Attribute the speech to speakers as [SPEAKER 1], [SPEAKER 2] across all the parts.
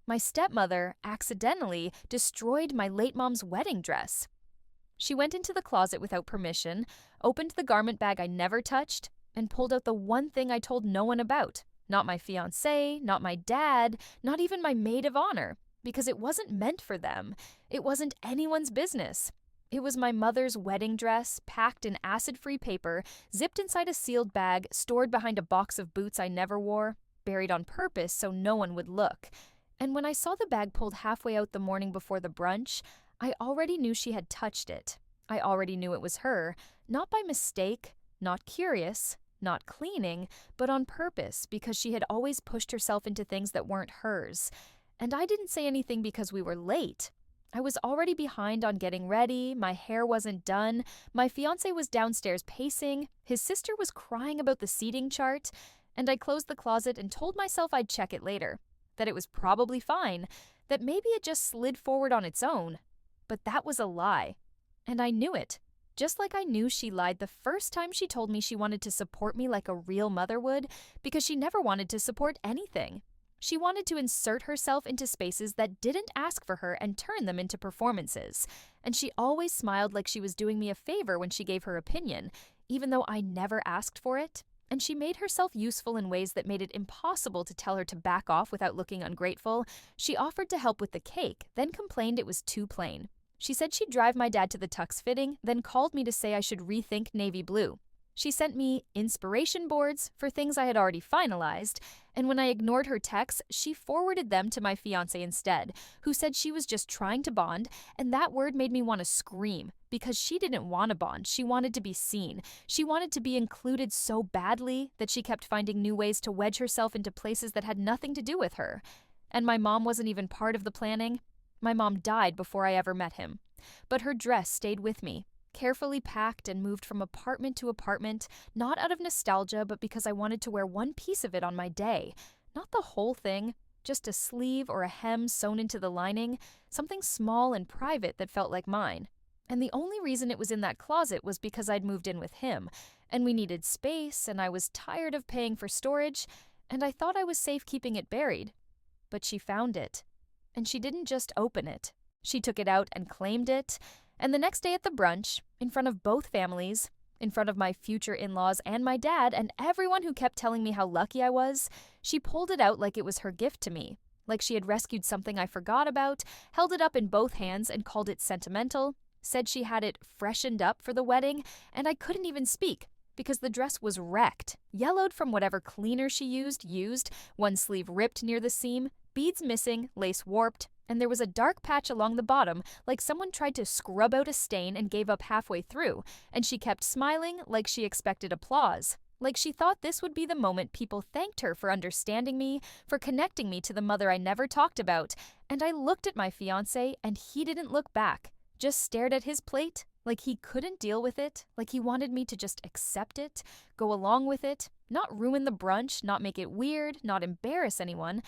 [SPEAKER 1] My stepmother accidentally destroyed my late mom's wedding dress. She went into the closet without permission, opened the garment bag I never touched, and pulled out the one thing I told no one about. Not my fiancé, not my dad, not even my maid of honor, because it wasn't meant for them. It wasn't anyone's business. It was my mother's wedding dress, packed in acid-free paper, zipped inside a sealed bag, stored behind a box of boots I never wore, buried on purpose so no one would look. And when I saw the bag pulled halfway out the morning before the brunch, I already knew she had touched it. I already knew it was her, not by mistake, not curious, not cleaning, but on purpose because she had always pushed herself into things that weren't hers. And I didn't say anything because we were late. I was already behind on getting ready, my hair wasn't done, my fiancé was downstairs pacing, his sister was crying about the seating chart, and I closed the closet and told myself I'd check it later, that it was probably fine, that maybe it just slid forward on its own. But that was a lie. And I knew it. Just like I knew she lied the first time she told me she wanted to support me like a real mother would, because she never wanted to support anything. She wanted to insert herself into spaces that didn't ask for her and turn them into performances. And she always smiled like she was doing me a favor when she gave her opinion, even though I never asked for it. And she made herself useful in ways that made it impossible to tell her to back off without looking ungrateful. She offered to help with the cake, then complained it was too plain. She said she'd drive my dad to the tux fitting, then called me to say I should rethink navy blue. She sent me inspiration boards for things I had already finalized, and when I ignored her texts, she forwarded them to my fiancé instead, who said she was just trying to bond, and that word made me want to scream, because she didn't want to bond, she wanted to be seen. She wanted to be included so badly that she kept finding new ways to wedge herself into places that had nothing to do with her. And my mom wasn't even part of the planning. My mom died before I ever met him. But her dress stayed with me, carefully packed and moved from apartment to apartment, not out of nostalgia, but because I wanted to wear one piece of it on my day. Not the whole thing, just a sleeve or a hem sewn into the lining, something small and private that felt like mine. And the only reason it was in that closet was because I'd moved in with him, and we needed space, and I was tired of paying for storage, and I thought I was safe keeping it buried. But she found it. And she didn't just open it. She took it out and claimed it, and the next day at the brunch, in front of both families, in front of my future in-laws and my dad and everyone who kept telling me how lucky I was, she pulled it out like it was her gift to me, like she had rescued something I forgot about, held it up in both hands and called it sentimental, said she had it freshened up for the wedding, and I couldn't even speak because the dress was wrecked, yellowed from whatever cleaner she used, one sleeve ripped near the seam, beads missing, lace warped, and there was a dark patch along the bottom like someone tried to scrub out a stain and gave up halfway through, and she kept smiling like she expected applause, like she thought this would be the moment people thanked her for understanding me, for connecting me to the mother I never talked about. And I looked at my fiancé and he didn't look back, just stared at his plate like he couldn't deal with it, like he wanted me to just accept it, go along with it, not ruin the brunch, not make it weird, not embarrass anyone.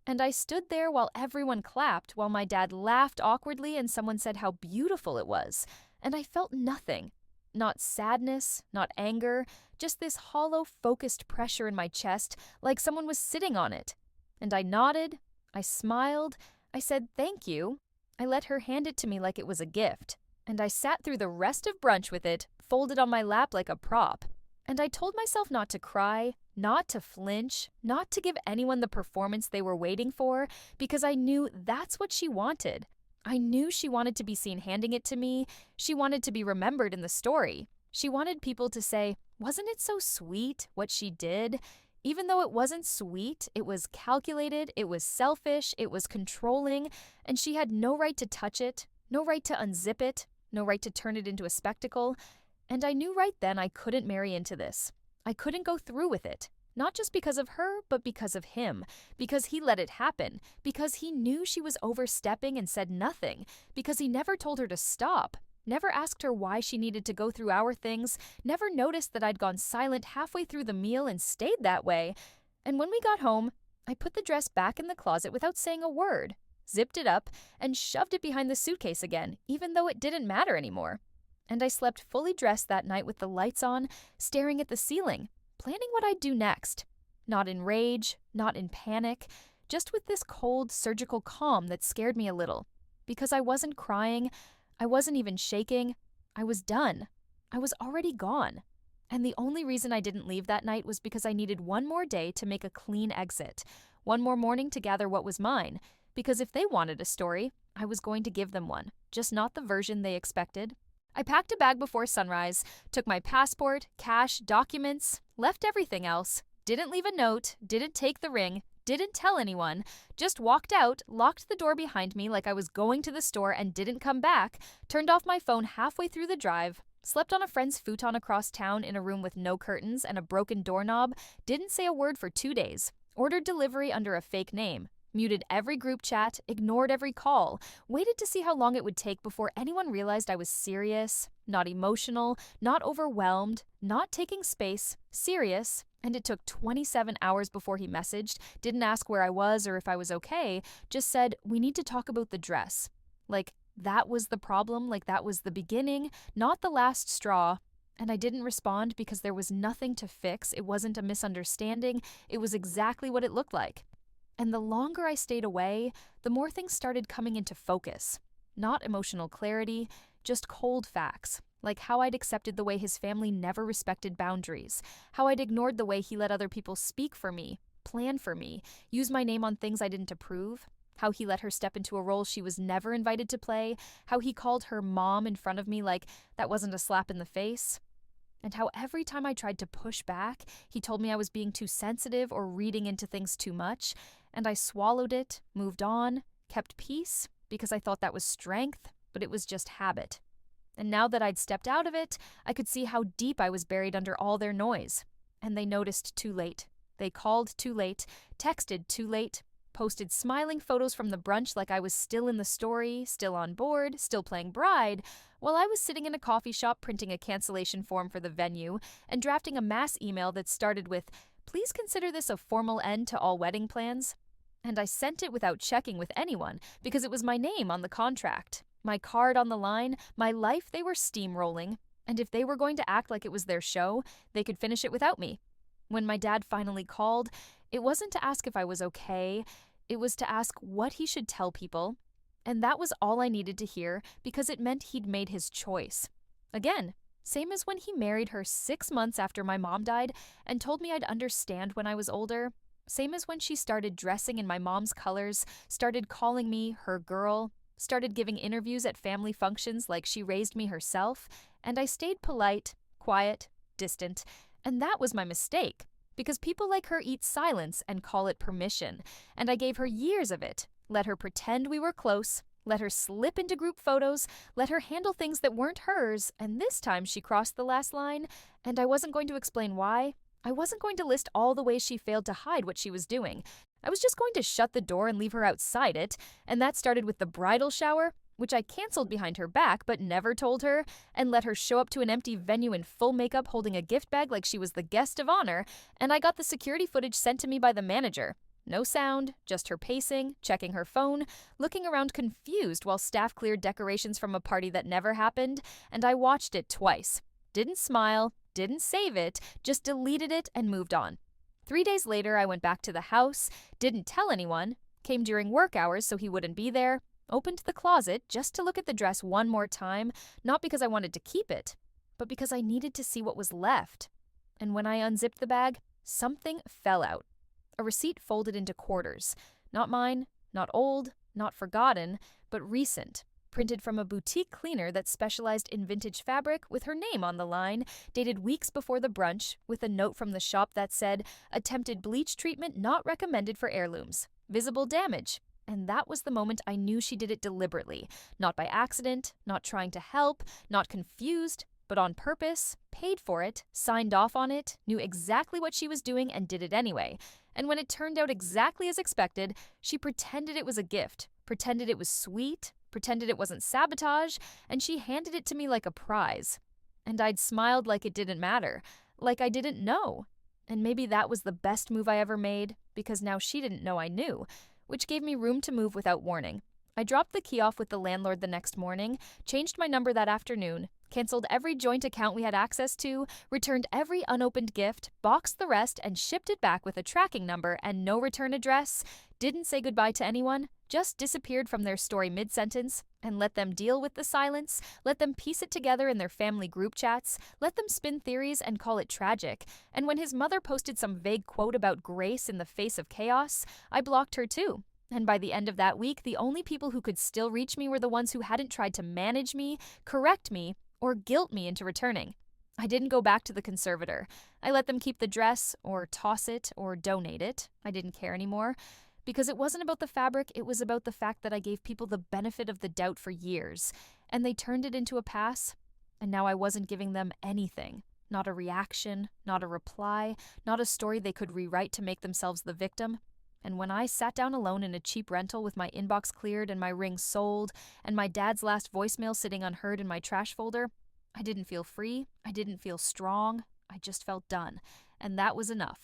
[SPEAKER 1] And I stood there while everyone clapped, while my dad laughed awkwardly and someone said how beautiful it was. And I felt nothing. Not sadness, not anger, just this hollow, focused pressure in my chest, like someone was sitting on it. And I nodded, I smiled, I said thank you. I let her hand it to me like it was a gift. And I sat through the rest of brunch with it, folded on my lap like a prop. And I told myself not to cry, not to flinch, not to give anyone the performance they were waiting for, because I knew that's what she wanted. I knew she wanted to be seen handing it to me. She wanted to be remembered in the story. She wanted people to say, wasn't it so sweet what she did? Even though it wasn't sweet, it was calculated, it was selfish, it was controlling, and she had no right to touch it, no right to unzip it, no right to turn it into a spectacle. And I knew right then I couldn't marry into this. I couldn't go through with it. Not just because of her, but because of him. Because he let it happen. Because he knew she was overstepping and said nothing. Because he never told her to stop. Never asked her why she needed to go through our things. Never noticed that I'd gone silent halfway through the meal and stayed that way. And when we got home, I put the dress back in the closet without saying a word, zipped it up, and shoved it behind the suitcase again, even though it didn't matter anymore. And I slept fully dressed that night with the lights on, staring at the ceiling, planning what I'd do next. Not in rage, not in panic, just with this cold, surgical calm that scared me a little. Because I wasn't crying, I wasn't even shaking, I was done. I was already gone. And the only reason I didn't leave that night was because I needed one more day to make a clean exit, one more morning to gather what was mine, because if they wanted a story, I was going to give them one, just not the version they expected. I packed a bag before sunrise, took my passport, cash, documents, left everything else, didn't leave a note, didn't take the ring, didn't tell anyone, just walked out, locked the door behind me like I was going to the store and didn't come back, turned off my phone halfway through the drive, slept on a friend's futon across town in a room with no curtains and a broken doorknob, didn't say a word for 2 days, ordered delivery under a fake name, muted every group chat, ignored every call, waited to see how long it would take before anyone realized I was serious, not emotional, not overwhelmed, not taking space, serious, and it took 27 hours before he messaged, didn't ask where I was or if I was okay, just said, "We need to talk about the dress." Like, that was the problem, like that was the beginning, not the last straw. And I didn't respond because there was nothing to fix, it wasn't a misunderstanding, it was exactly what it looked like. And the longer I stayed away, the more things started coming into focus. Not emotional clarity, just cold facts, like how I'd accepted the way his family never respected boundaries, how I'd ignored the way he let other people speak for me, plan for me, use my name on things I didn't approve, how he let her step into a role she was never invited to play, how he called her mom in front of me like that wasn't a slap in the face. And how every time I tried to push back, he told me I was being too sensitive or reading into things too much, and I swallowed it, moved on, kept peace, because I thought that was strength, but it was just habit. And now that I'd stepped out of it, I could see how deep I was buried under all their noise. And they noticed too late. They called too late, texted too late, posted smiling photos from the brunch like I was still in the story, still on board, still playing bride, while I was sitting in a coffee shop printing a cancellation form for the venue and drafting a mass email that started with, "Please consider this a formal end to all wedding plans." And I sent it without checking with anyone because it was my name on the contract, my card on the line, my life they were steamrolling, and if they were going to act like it was their show, they could finish it without me. When my dad finally called, it wasn't to ask if I was okay, it was to ask what he should tell people, and that was all I needed to hear because it meant he'd made his choice. Again, same as when he married her 6 months after my mom died and told me I'd understand when I was older. Same as when she started dressing in my mom's colors, started calling me her girl, started giving interviews at family functions like she raised me herself, and I stayed polite, quiet, distant, and that was my mistake. Because people like her eat silence and call it permission, and I gave her years of it, let her pretend we were close, let her slip into group photos, let her handle things that weren't hers, and this time she crossed the last line, and I wasn't going to explain why. I wasn't going to list all the ways she failed to hide what she was doing. I was just going to shut the door and leave her outside it, and that started with the bridal shower, which I canceled behind her back but never told her, and let her show up to an empty venue in full makeup holding a gift bag like she was the guest of honor, and I got the security footage sent to me by the manager. No sound, just her pacing, checking her phone, looking around confused while staff cleared decorations from a party that never happened, and I watched it twice. Didn't smile, didn't save it, just deleted it and moved on. 3 days later, I went back to the house, didn't tell anyone, came during work hours so he wouldn't be there, opened the closet just to look at the dress one more time, not because I wanted to keep it, but because I needed to see what was left. And when I unzipped the bag, something fell out. A receipt folded into quarters. Not mine, not old, not forgotten, but recent. Printed from a boutique cleaner that specialized in vintage fabric with her name on the line, dated weeks before the brunch, with a note from the shop that said, "Attempted bleach treatment not recommended for heirlooms. Visible damage." And that was the moment I knew she did it deliberately, not by accident, not trying to help, not confused, but on purpose, paid for it, signed off on it, knew exactly what she was doing and did it anyway. And when it turned out exactly as expected, she pretended it was a gift, pretended it was sweet, pretended it wasn't sabotage, and she handed it to me like a prize. And I'd smiled like it didn't matter, like I didn't know. And maybe that was the best move I ever made, because now she didn't know I knew, which gave me room to move without warning. I dropped the key off with the landlord the next morning, changed my number that afternoon, Canceled every joint account we had access to, returned every unopened gift, boxed the rest, and shipped it back with a tracking number and no return address, didn't say goodbye to anyone, just disappeared from their story mid-sentence, and let them deal with the silence, let them piece it together in their family group chats, let them spin theories and call it tragic. And when his mother posted some vague quote about grace in the face of chaos, I blocked her too. And by the end of that week, the only people who could still reach me were the ones who hadn't tried to manage me, correct me, or guilt me into returning. I didn't go back to the conservator. I let them keep the dress, or toss it, or donate it. I didn't care anymore. Because it wasn't about the fabric, it was about the fact that I gave people the benefit of the doubt for years. And they turned it into a pass, and now I wasn't giving them anything. Not a reaction, not a reply, not a story they could rewrite to make themselves the victim. And when I sat down alone in a cheap rental with my inbox cleared and my ring sold, and my dad's last voicemail sitting unheard in my trash folder, I didn't feel free, I didn't feel strong, I just felt done. And that was enough.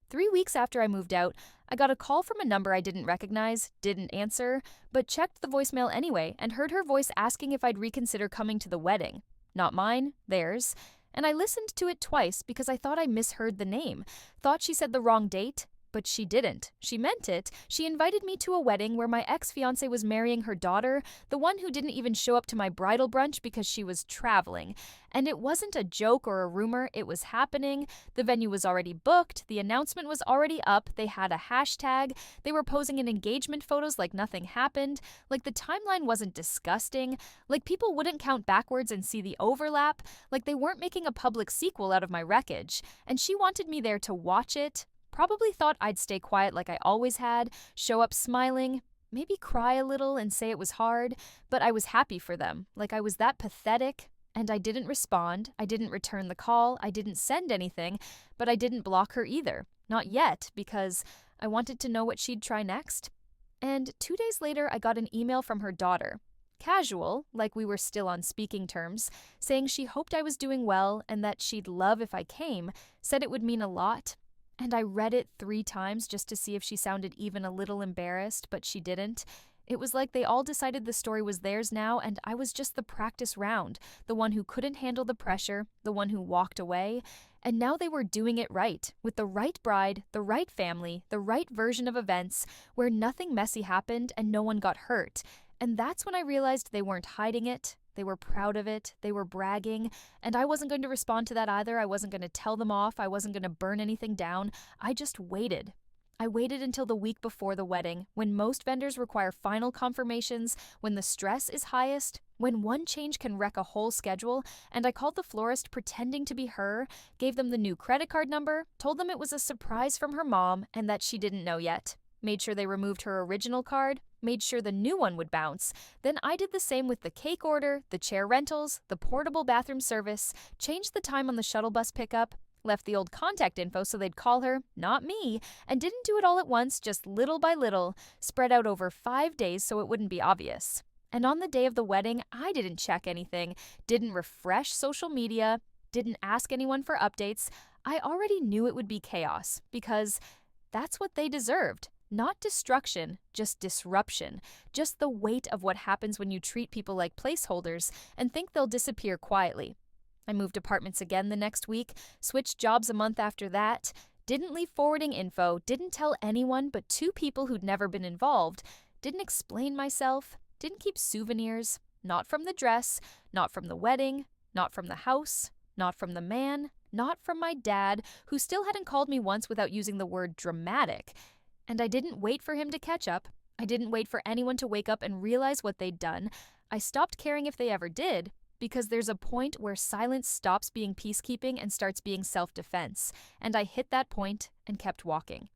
[SPEAKER 1] 3 weeks after I moved out, I got a call from a number I didn't recognize, didn't answer, but checked the voicemail anyway and heard her voice asking if I'd reconsider coming to the wedding. Not mine, theirs. And I listened to it twice because I thought I misheard the name, thought she said the wrong date. But she didn't. She meant it. She invited me to a wedding where my ex-fiancé was marrying her daughter, the one who didn't even show up to my bridal brunch because she was traveling. And it wasn't a joke or a rumor, it was happening. The venue was already booked, the announcement was already up, they had a hashtag, they were posing in engagement photos like nothing happened, like the timeline wasn't disgusting, like people wouldn't count backwards and see the overlap, like they weren't making a public sequel out of my wreckage. And she wanted me there to watch it. Probably thought I'd stay quiet like I always had, show up smiling, maybe cry a little and say it was hard, but I was happy for them, like I was that pathetic. And I didn't respond, I didn't return the call, I didn't send anything, but I didn't block her either. Not yet, because I wanted to know what she'd try next. And 2 days later, I got an email from her daughter. Casual, like we were still on speaking terms, saying she hoped I was doing well and that she'd love if I came, said it would mean a lot. And I read it 3 times just to see if she sounded even a little embarrassed, but she didn't. It was like they all decided the story was theirs now, and I was just the practice round, the one who couldn't handle the pressure, the one who walked away. And now they were doing it right, with the right bride, the right family, the right version of events, where nothing messy happened and no one got hurt. And that's when I realized they weren't hiding it. They were proud of it, they were bragging, and I wasn't going to respond to that either. I wasn't going to tell them off, I wasn't going to burn anything down. I just waited. I waited until the week before the wedding, when most vendors require final confirmations, when the stress is highest, when one change can wreck a whole schedule, and I called the florist pretending to be her, gave them the new credit card number, told them it was a surprise from her mom and that she didn't know yet. Made sure they removed her original card, made sure the new one would bounce. Then I did the same with the cake order, the chair rentals, the portable bathroom service, changed the time on the shuttle bus pickup, left the old contact info so they'd call her, not me, and didn't do it all at once, just little by little, spread out over 5 days so it wouldn't be obvious. And on the day of the wedding, I didn't check anything, didn't refresh social media, didn't ask anyone for updates. I already knew it would be chaos, because that's what they deserved. Not destruction, just disruption. Just the weight of what happens when you treat people like placeholders and think they'll disappear quietly. I moved apartments again the next week, switched jobs a month after that, didn't leave forwarding info, didn't tell anyone but 2 people who'd never been involved, didn't explain myself, didn't keep souvenirs, not from the dress, not from the wedding, not from the house, not from the man, not from my dad, who still hadn't called me once without using the word dramatic. And I didn't wait for him to catch up. I didn't wait for anyone to wake up and realize what they'd done. I stopped caring if they ever did, because there's a point where silence stops being peacekeeping and starts being self-defense. And I hit that point and kept walking.